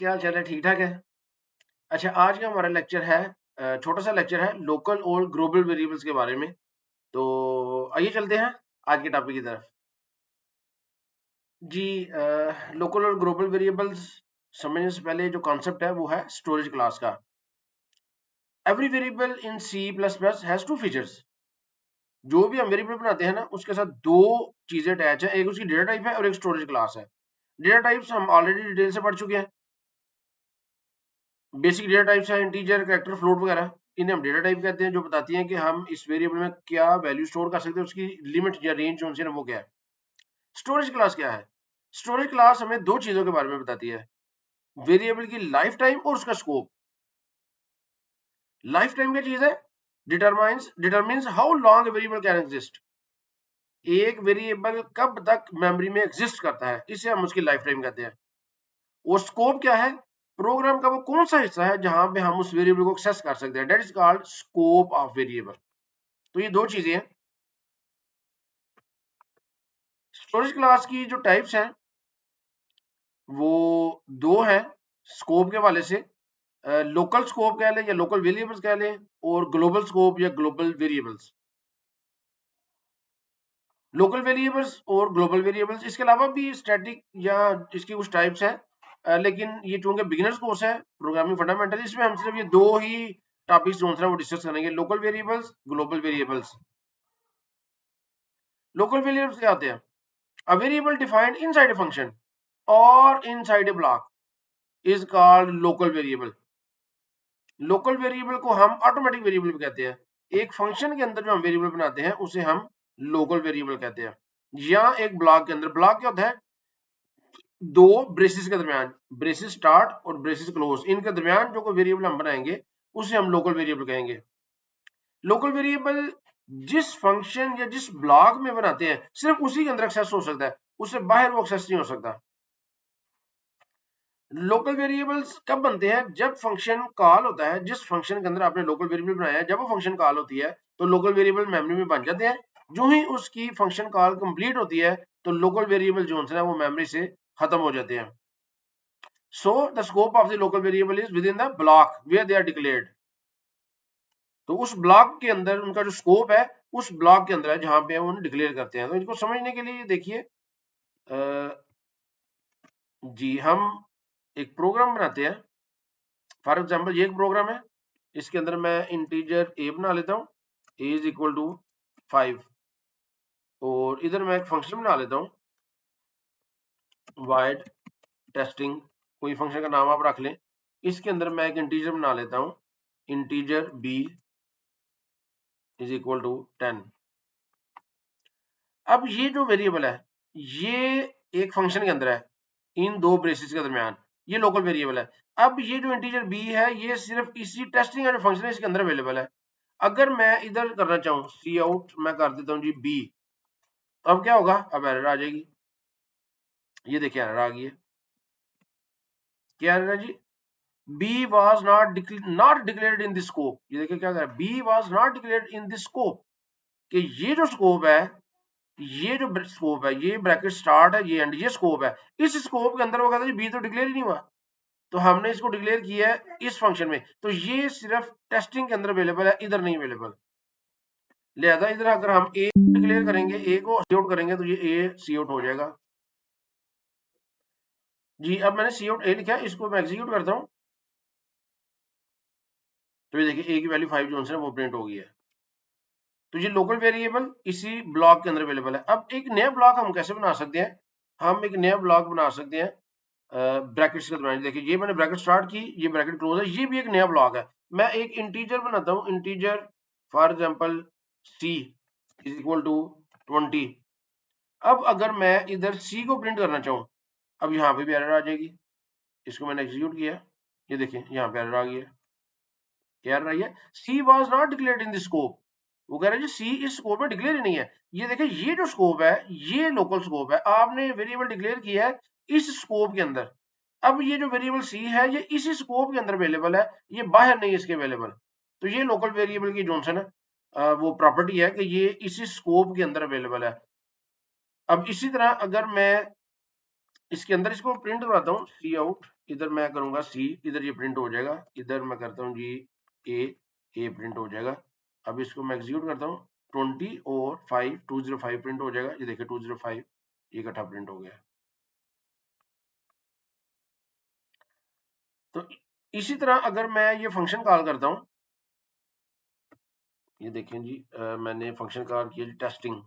क्या हाल चाल है? ठीक ठाक है। अच्छा, आज का हमारा लेक्चर है, छोटा सा लेक्चर है लोकल और ग्लोबल वेरिएबल्स के बारे में। तो आइए चलते हैं आज के टॉपिक की तरफ। जी, लोकल और ग्लोबल वेरिएबल्स समझने से पहले जो कॉन्सेप्ट है वो है स्टोरेज क्लास का। Every variable in C plus plus has two features. जो भी हम वेरिएबल बनाते हैं ना, उसके साथ दो चीजें अटैच है, एक उसकी डेटा टाइप है और एक स्टोरेज क्लास है। डेटा टाइप्स हम ऑलरेडी डिटेल से पढ़ चुके हैं। बेसिक डेटा टाइप्स है इंटीजर, कैरेक्टर, फ्लोट वगैरह। इन्हें हम डेटा टाइप कहते हैं, जो बताती हैं कि हम इस वेरिएबल में क्या वैल्यू स्टोर कर सकते हैं, उसकी लिमिट या रेंज जो है वो क्या है। स्टोरेज क्लास क्या है? स्टोरेज क्लास हमें दो चीजों के बारे में बताती है, वेरिएबल की लाइफ टाइम और उसका स्कोप। लाइफ टाइम क्या चीज है? Determines how long variable can exist. एक वेरिएबल कब तक मेमोरी में एग्जिस्ट करता है, इसे हम उसकी लाइफ टाइम कहते हैं। और स्कोप क्या है? प्रोग्राम का वो कौन सा हिस्सा है जहां पे हम उस वेरिएबल को एक्सेस कर सकते हैं, that is called scope of variable. तो ये दो चीजें हैं। स्टोरेज क्लास की जो टाइप्स हैं वो दो हैं स्कोप के वाले से। लोकल स्कोप कह लें या लोकल वेरिएबल्स कह लें, और ग्लोबल स्कोप या ग्लोबल वेरिएबल्स। लोकल वेरिएबल्स और ग्लोबल वेरिएबल्स, इसके अलावा भी स्टैटिक या इसकी कुछ टाइप्स हैं, लेकिन ये चूंकि बिगिनर्स कोर्स है प्रोग्रामिंग फंडामेंटल, इसमें हम सिर्फ ये दो ही टॉपिक्स जो है वो डिस्कस करेंगे, local variables, global variables. Local variables क्या होते हैं? A variable defined inside a function और inside a block is called local variable. Local variable को हम ऑटोमेटिक वेरिएबल भी कहते हैं। एक फंक्शन के अंदर जो हम वेरिएबल बनाते हैं उसे हम लोकल वेरिएबल कहते हैं। या एक ब्लॉक के अंदर, ब्लॉक क्या होता है? दो ब्रेसेस के दरमियान, ब्रेसेस स्टार्ट और ब्रेसेस क्लोज, इनके दरमियान जो कोई वेरिएबल हम बनाएंगे उसे हम लोकल वेरिएबल कहेंगे। लोकल वेरिएबल जिस फंक्शन या जिस ब्लॉक में बनाते हैं सिर्फ उसी के अंदर एक्सेस हो सकता है, उससे बाहर वो एक्सेस नहीं हो सकता। लोकल वेरिएबल्स कब बनते हैं? जब फंक्शन कॉल होता है, जिस फंक्शन के अंदर आपने लोकल वेरिएबल बनाया है, जब वो फंक्शन कॉल होती है तो लोकल वेरिएबल मेमोरी में बन जाते हैं। जो ही उसकी फंक्शन कॉल कंप्लीट होती है तो लोकल वेरिएबल जो है वो मेमोरी से खत्म हो जाते हैं। So the scope of the local variable is within the block where they are declared. तो उस ब्लॉक के अंदर उनका जो स्कोप है उस ब्लॉक के अंदर है जहां पे उन्हें डिक्लेयर करते हैं। तो इनको समझने के लिए देखिए, जी हम एक प्रोग्राम बनाते हैं। फॉर एग्जाम्पल ये एक प्रोग्राम है, इसके अंदर मैं इंटीजर ए बना लेता हूँ, ए इज इक्वल टू 5, और इधर मैं एक फंक्शन बना लेता हूँ वाइड टेस्टिंग, कोई फंक्शन का नाम आप रख लें। इसके अंदर मैं एक इंटीजर बना लेता हूँ, integer b is equal to 10। अब ये जो वेरिएबल है ये एक फंक्शन के अंदर है, इन दो ब्रेसेस के दरमियान, ये लोकल वेरिएबल है। अब ये जो इंटीजर बी है ये सिर्फ इसी टेस्टिंग का जो फंक्शन है इसके अंदर अवेलेबल है। अगर मैं इधर करना चाहूँ सी आउट, मैं कर देता हूँ जी बी, तो अब क्या होगा? अब एरर आ जाएगी। ये देखिए एरर आ गई है। क्या एरर है जी? B was not declared in this scope. ये देखिए क्या कर, B was not declared in this scope, कि ये जो स्कोप है, ये जो स्कोप है, ये ब्रैकेट स्टार्ट है, ये एंड, ये स्कोप है। इस स्कोप के अंदर वो कहता है बी तो डिक्लेयर ही नहीं हुआ, तो हमने इसको डिक्लेयर किया है इस फंक्शन में, तो ये सिर्फ टेस्टिंग के अंदर अवेलेबल है, इधर नहीं अवेलेबल। लिहाजा इधर अगर हम ए डिक्लेयर करेंगे, ए को सी आउट करेंगे, तो ये ए सी आउट हो जाएगा। जी अब मैंने सी आउट ए लिखा है, इसको मैं एग्जीक्यूट करता हूँ, तो ये देखिए ए की वैल्यू 5 जो है वो प्रिंट हो गई है। तो ये लोकल वेरिएबल इसी ब्लॉक के अंदर अवेलेबल है। अब एक नया ब्लॉक हम कैसे बना सकते हैं? हम एक नया ब्लॉक बना सकते हैं ब्रैकेट्स के दरमियान। देखिए ये मैंने ब्रैकेट स्टार्ट की, ये ब्रैकेट क्लोज है, ये भी एक नया ब्लॉक है। मैं एक इंटीजर बनाता हूँ, integer for example c is equal to 20। अब अगर मैं इधर c को प्रिंट करना चाहूँ, अब यहाँ पे भी एरर आ जाएगी। इसको मैंने एग्जीक्यूट किया, ये देखिए यहाँ पे एरर आ गई है। क्या एरर आई है? c was not declared in the scope. वो कह रहे हैं जी c इस स्कोप में डिक्लेयर ही नहीं है। ये देखिए ये जो स्कोप है ये लोकल स्कोप है, आपने वेरिएबल डिक्लेयर किया है इस स्कोप के अंदर। अब ये जो वेरिएबल c है ये इसी स्कोप के अंदर अवेलेबल है, ये बाहर नहीं इसके अवेलेबल। तो ये लोकल वेरिएबल की जो है ना वो प्रॉपर्टी है कि ये इसी स्कोप के अंदर अवेलेबल है। अब इसी तरह अगर मैं इसके अंदर इसको प्रिंट कराता हूँ सी आउट, इधर मैं करूंगा सी, इधर ये प्रिंट हो जाएगा, इधर मैं करता हूँ जी ए प्रिंट हो जाएगा। अब इसको मैं एग्जीक्यूट करता हूँ, 20 और 5 205 प्रिंट हो जाएगा। ये देखिए 205 ये इकट्ठा प्रिंट हो गया। तो इसी तरह अगर मैं ये फंक्शन कॉल करता हूँ, ये देखें जी मैंने फंक्शन कॉल किया जी टेस्टिंग।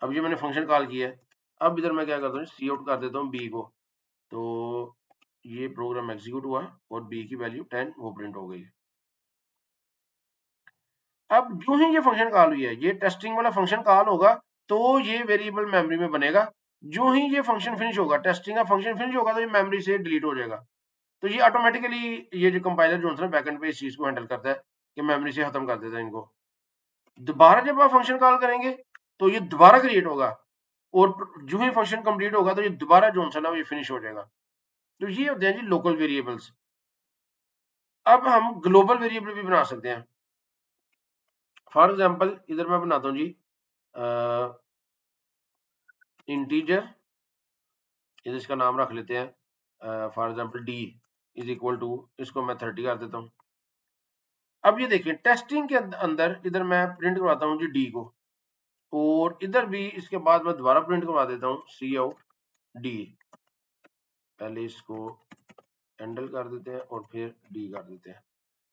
अब ये मैंने फंक्शन कॉल किया है। अब इधर मैं क्या करता हूँ, सी आउट कर देता हूँ बी को। तो ये प्रोग्राम एग्जीक्यूट हुआ और बी की वैल्यू 10 वो प्रिंट हो गई। अब जो ही ये फंक्शन कॉल हुई है, ये टेस्टिंग वाला फंक्शन कॉल होगा तो ये वेरिएबल मेमोरी में बनेगा। जो ही ये फंक्शन फिनिश होगा, टेस्टिंग का फंक्शन फिनिश होगा, तो ये मेमोरी से डिलीट हो जाएगा। तो ये ऑटोमेटिकली ये जो कंपाइलर जो है ना बैकएंड पे इस चीज को हैंडल करता है कि मेमोरी से खत्म कर देता है इनको। दोबारा जब आप फंक्शन कॉल करेंगे तो ये दोबारा क्रिएट होगा और जो ही फंक्शन कंप्लीट होगा तो ये दोबारा जो है ना ये फिनिश हो जाएगा। तो ये होते हैं जी लोकल वेरिएबल्स। अब हम ग्लोबल वेरिएबल भी बना सकते हैं। फॉर एग्जांपल इधर मैं बनाता हूँ जी इंटीजर, इधर इसका नाम रख लेते हैं for example D is equal to, इसको मैं 30 कर देता हूँ। अब ये देखिए टेस्टिंग के अंदर इधर मैं प्रिंट करवाता हूँ जी डी को, और इधर भी इसके बाद मैं दोबारा प्रिंट करवा देता हूँ सी आउट डी। पहले इसको हैंडल कर देते हैं और फिर डी कर देते हैं।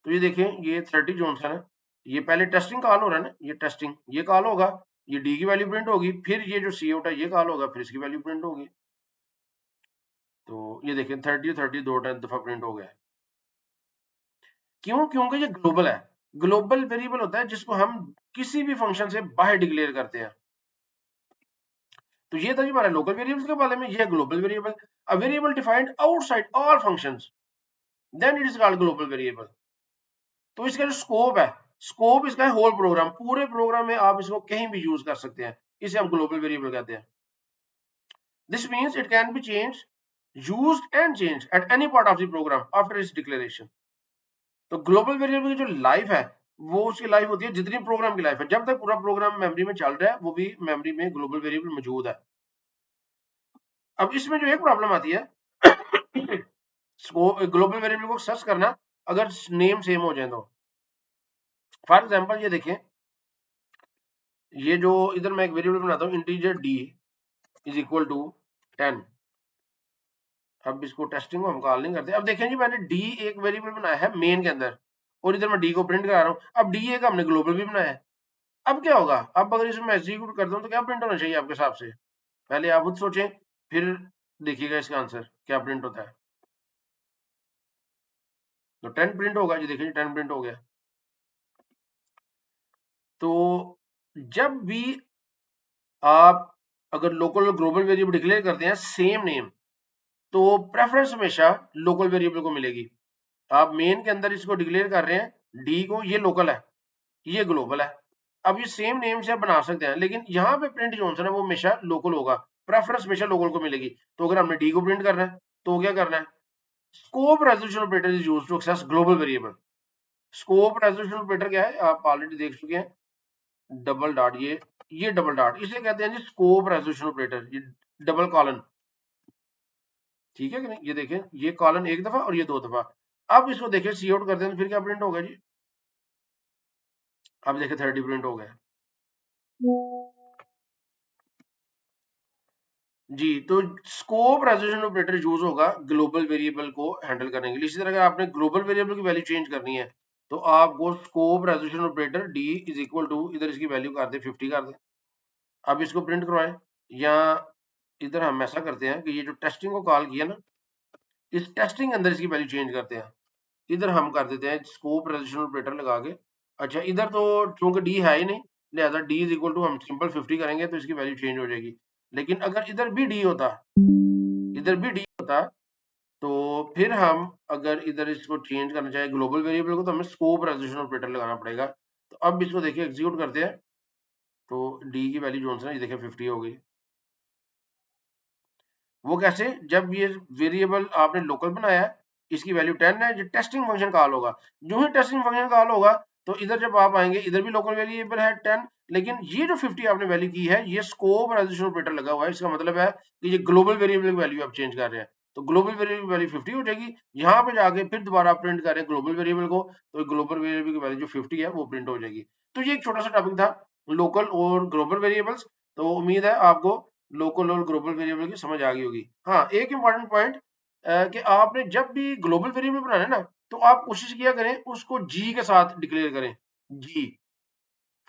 तो ये देखें ये 30 जॉनसन है, ये पहले टेस्टिंग कॉल हो रहा है ना, ये टेस्टिंग ये कॉल होगा, ये डी की वैल्यू प्रिंट होगी, फिर ये जो सी आउट है ये कॉल होगा, फिर इसकी वैल्यू प्रिंट होगी। तो ये देखें 30 दो दफा प्रिंट हो गया। क्यों? क्योंकि ये ग्लोबल है। ग्लोबल वेरिएबल होता है जिसको हम किसी भी फंक्शन से बाहर डिक्लेयर करते हैं। तो ये था जी हमारा लोकल वेरिएबल्स के बारे में, ये global variable. A variable defined outside all functions then it is called global variable. तो इसका जो स्कोप है, स्कोप इसका है होल प्रोग्राम, पूरे प्रोग्राम में आप इसको कहीं भी यूज कर सकते हैं, इसे हम ग्लोबल वेरिएबल कहते हैं। This means it can be changed, used and changed at any part of the program after its declaration. तो ग्लोबल वेरिएबल की जो लाइफ है वो उसकी लाइफ होती है जितनी प्रोग्राम की लाइफ है, जब तक पूरा प्रोग्राम मेमोरी में चल रहा है वो भी मेमोरी में ग्लोबल वेरिएबल मौजूद है। अब इसमें जो एक प्रॉब्लम आती है ग्लोबल वेरिएबल को सर्च करना अगर नेम सेम हो जाए तो। फॉर एग्जांपल ये देखें, ये जो इधर मैं एक वेरिएबल बनाता हूँ integer D is equal to 10। अब इसको टेस्टिंग को हम कॉल नहीं करते। अब देखें जी मैंने डी एक वेरिएबल बनाया है मेन के अंदर और इधर मैं डी को प्रिंट करा रहा हूँ। अब डी एक हमने ग्लोबल भी बनाया है। अब क्या होगा, अब अगर इसमें एग्जीक्यूट करता हूँ तो क्या प्रिंट होना चाहिए आपके हिसाब से? पहले आप खुद सोचें फिर देखिएगा इसका आंसर क्या प्रिंट होता है। तो 10 प्रिंट होगा जी, देखिए 10 प्रिंट हो गया। तो जब भी आप अगर लोकल और ग्लोबल वेरिएबल डिक्लेयर करते हैं सेम नेम, तो प्रेफरेंस हमेशा लोकल वेरिएबल को मिलेगी। आप मेन के अंदर इसको डिक्लेयर कर रहे हैं डी को, ये लोकल है ये ग्लोबल है। अब ये सेम नेम से आप बना सकते हैं, लेकिन यहाँ पे प्रिंट जो है वो हमेशा लोकल होगा, प्रेफरेंस हमेशा लोकल को मिलेगी। तो अगर हमने डी को प्रिंट करना है तो क्या करना है, scope resolution operator is used to access global variable. Scope resolution operator क्या है आप ऑलरेडी देख चुके हैं, डबल डॉट, ये डबल डॉट इसे कहते हैं जी स्कोप रेजोल्यूशन ऑपरेटर, ये डबल कॉलन, ठीक है कि नहीं? ये देखें ये कॉलन एक दफा और ये दो दफा। अब इसको देखें सी आउट करते हैं तो फिर क्या प्रिंट होगा जी, अब देखें 30 प्रिंट हो गया जी। तो स्कोप रेजोल्यूशन ऑपरेटर यूज होगा ग्लोबल वेरिएबल को हैंडल करने के लिए। इसी तरह अगर आपने ग्लोबल वेरिएबल की वैल्यू चेंज करनी है तो आपको scope resolution operator D is equal to, इधर इसकी वैल्यू कर दे 50 कर दे। अब इसको प्रिंट करवाएं, या इधर हम ऐसा करते हैं कि ये जो टेस्टिंग को कॉल किया ना, इस टेस्टिंग के अंदर इसकी वैल्यू चेंज करते हैं। इधर हम कर देते हैं स्कोप रेजोल्यूशन ऑपरेटर लगा के। अच्छा इधर तो चूंकि डी है ही नहीं, लिहाजा डी इज इक्वल टू हम सिंपल 50 करेंगे तो इसकी वैल्यू चेंज हो जाएगी। लेकिन अगर इधर भी डी होता, इधर भी डी होता, तो फिर हम अगर इधर इसको चेंज करना चाहे ग्लोबल वेरिएबल को तो हमें स्कोप रेजोल्यूशन ऑपरेटर लगाना पड़ेगा। तो अब इसको देखिए एग्जीक्यूट करते हैं तो डी की वैल्यू जो है ये देखिए 50 हो गई। वो कैसे, जब ये वेरिएबल आपने लोकल बनाया है इसकी वैल्यू 10 है, जो टेस्टिंग फंक्शन कॉल होगा, जो ही टेस्टिंग फंक्शन कॉल होगा तो इधर जब आप आएंगे इधर भी लोकल वेरिएबल है 10, लेकिन ये जो 50 आपने वैल्यू की है ये स्कोप रेजोल्यूशन ऑपरेटर लगा हुआ है। इसका मतलब है कि ये ग्लोबल वेरिएबल की वैल्यू आप चेंज कर रहे हैं। तो ग्लोबल वेरिएबल की वैल्यू 50 हो जाएगी। यहाँ पे जाके फिर दोबारा प्रिंट करें ग्लोबल वेरिएबल को, तो ग्लोबल वेरिएबल की वैल्यू जो 50 है वो प्रिंट हो जाएगी। तो ये एक छोटा सा टॉपिक था लोकल और ग्लोबल वेरिएबल्स। तो उम्मीद है आपको लोकल और ग्लोबल वेरिएबल की समझ आ गई होगी। हाँ, एक इंपॉर्टेंट पॉइंट कि आपने जब भी ग्लोबल वेरिएबल बनाना है ना, तो आप कोशिश किया करें उसको जी के साथ डिक्लेयर करें। जी,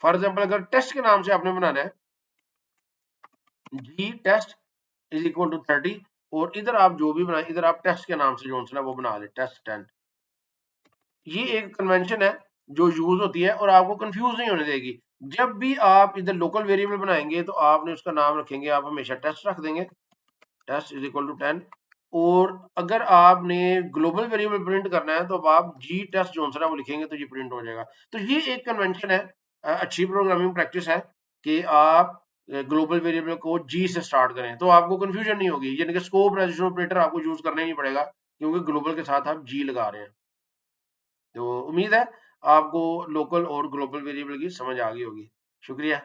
फॉर एग्जाम्पल अगर टेस्ट के नाम से आपने बनाना है, जी टेस्ट इज इक्वल टू 30, और इधर आप जो भी बनाए, इधर आप टेस्ट के नाम से जो है वो बना ले, टेस्ट 10। ये एक कन्वेंशन है जो यूज होती है और आपको कंफ्यूज नहीं होने देगी। जब भी आप इधर लोकल वेरिएबल बनाएंगे तो आपने उसका नाम रखेंगे, आप हमेशा टेस्ट रख देंगे, टेस्ट इज इक्वल टू 10। और अगर आपने ग्लोबल वेरिएबल प्रिंट करना है तो अब आप जी टेस्ट जो है वो लिखेंगे तो ये प्रिंट हो जाएगा। तो ये एक कन्वेंशन है, अच्छी प्रोग्रामिंग प्रैक्टिस है कि आप ग्लोबल वेरिएबल को जी से स्टार्ट करें, तो आपको कंफ्यूजन नहीं होगी, यानी कि स्कोप रेजिस्टर ऑपरेटर आपको यूज करना ही नहीं पड़ेगा क्योंकि ग्लोबल के साथ आप जी लगा रहे हैं। तो उम्मीद है आपको लोकल और ग्लोबल वेरिएबल की समझ आ गई होगी। शुक्रिया।